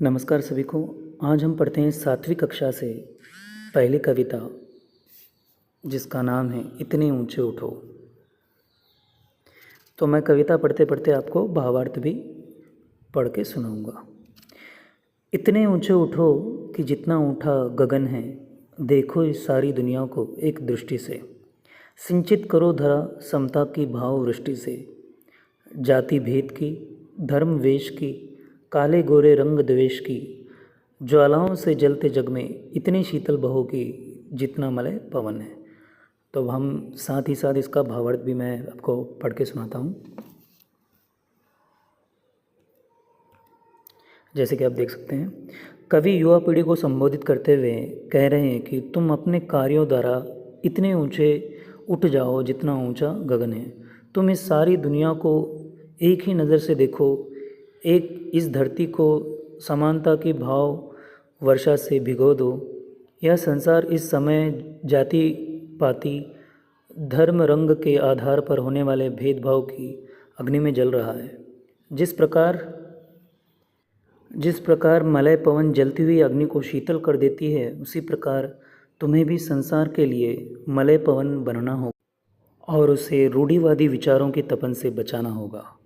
नमस्कार सभी को। आज हम पढ़ते हैं 7वीं कक्षा से पहली कविता जिसका नाम है इतने ऊंचे उठो। तो मैं कविता पढ़ते पढ़ते आपको भावार्थ भी पढ़ के सुनाऊंगा। इतने ऊंचे उठो कि जितना ऊंठा गगन है, देखो इस सारी दुनिया को एक दृष्टि से। सिंचित करो धरा समता की भाव वृष्टि से। जाति भेद की, धर्म वेश की, काले गोरे रंग द्वेष की, ज्वालाओं से जलते जग में इतनी शीतल बहो की जितना मलय पवन है। तो अब हम साथ ही साथ इसका भावार्थ भी मैं आपको पढ़ के सुनाता हूँ। जैसे कि आप देख सकते हैं, कवि युवा पीढ़ी को संबोधित करते हुए कह रहे हैं कि तुम अपने कार्यों द्वारा इतने ऊंचे उठ जाओ जितना ऊंचा गगन है। तुम इस सारी दुनिया को एक ही नज़र से देखो, एक इस धरती को समानता की भाव वर्षा से भिगो दो। यह संसार इस समय जाति पाति धर्म रंग के आधार पर होने वाले भेदभाव की अग्नि में जल रहा है। जिस प्रकार मलय पवन जलती हुई अग्नि को शीतल कर देती है, उसी प्रकार तुम्हें भी संसार के लिए मलय पवन बनना होगा और उसे रूढ़िवादी विचारों की तपन से बचाना होगा।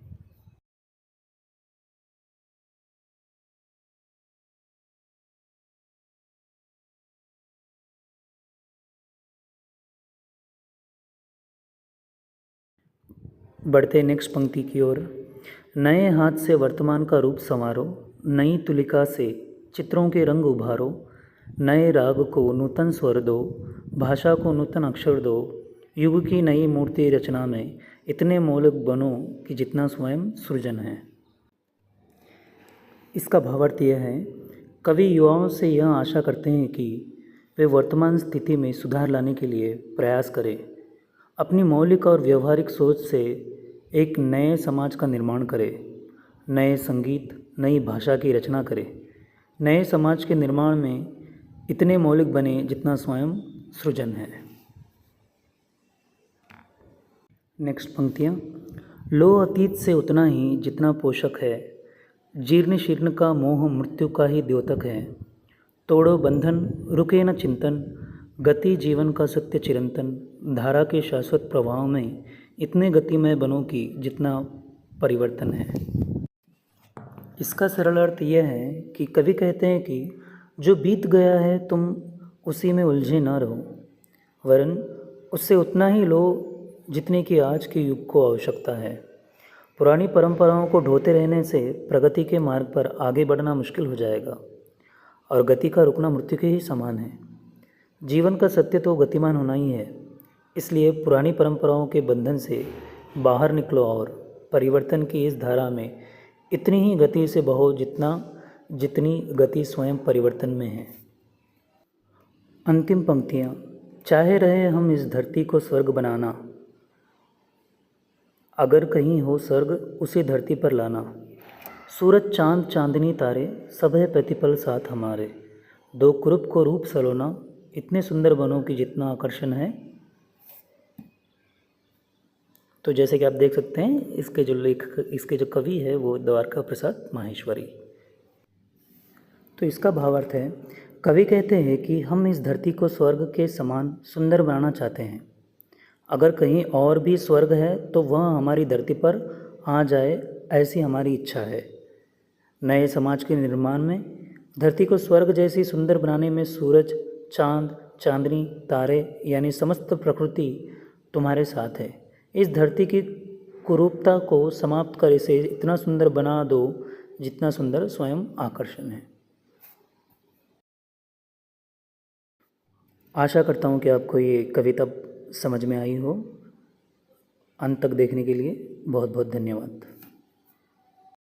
बढ़ते नेक्स्ट पंक्ति की ओर। नए हाथ से वर्तमान का रूप संवारो, नई तुलिका से चित्रों के रंग उभारो। नए राग को नूतन स्वर दो, भाषा को नूतन अक्षर दो। युग की नई मूर्ति रचना में इतने मौलिक बनो कि जितना स्वयं सृजन है। इसका भावार्थ यह है, कवि युवाओं से यह आशा करते हैं कि वे वर्तमान स्थिति में सुधार लाने के लिए प्रयास करें, अपनी मौलिक और व्यवहारिक सोच से एक नए समाज का निर्माण करें, नए संगीत नई भाषा की रचना करें, नए समाज के निर्माण में इतने मौलिक बने जितना स्वयं सृजन है। नेक्स्ट पंक्तियाँ। लो अतीत से उतना ही जितना पोषक है, जीर्ण शीर्ण का मोह मृत्यु का ही द्योतक है। तोड़ो बंधन रुके न चिंतन, गति जीवन का सत्य चिरंतन। धारा के शाश्वत प्रवाह में इतने गतिमय बनो कि जितना परिवर्तन है। इसका सरल अर्थ यह है कि कवि कहते हैं कि जो बीत गया है तुम उसी में उलझे न रहो, वरन उससे उतना ही लो जितने की आज के युग को आवश्यकता है। पुरानी परंपराओं को ढोते रहने से प्रगति के मार्ग पर आगे बढ़ना मुश्किल हो जाएगा और गति का रुकना मृत्यु के ही समान है। जीवन का सत्य तो गतिमान होना ही है, इसलिए पुरानी परंपराओं के बंधन से बाहर निकलो और परिवर्तन की इस धारा में इतनी ही गति से बहो जितनी गति स्वयं परिवर्तन में है। अंतिम पंक्तियाँ। चाहे रहे हम इस धरती को स्वर्ग बनाना, अगर कहीं हो स्वर्ग उसे धरती पर लाना। सूरज चांद चांदनी तारे, सब है प्रतिपल साथ हमारे। दो कुरूप को रूप सलोना, इतने सुंदर बनो कि जितना आकर्षण है। तो जैसे कि आप देख सकते हैं, इसके जो कवि है वो द्वारका प्रसाद माहेश्वरी। तो इसका भावार्थ है, कवि कहते हैं कि हम इस धरती को स्वर्ग के समान सुंदर बनाना चाहते हैं। अगर कहीं और भी स्वर्ग है तो वह हमारी धरती पर आ जाए, ऐसी हमारी इच्छा है। नए समाज के निर्माण में धरती को स्वर्ग जैसी सुंदर बनाने में सूरज चांद चांदनी तारे यानी समस्त प्रकृति तुम्हारे साथ है। इस धरती की कुरूपता को समाप्त कर इसे इतना सुंदर बना दो जितना सुंदर स्वयं आकर्षण है। आशा करता हूँ कि आपको ये कविता समझ में आई हो। अंत तक देखने के लिए बहुत बहुत धन्यवाद।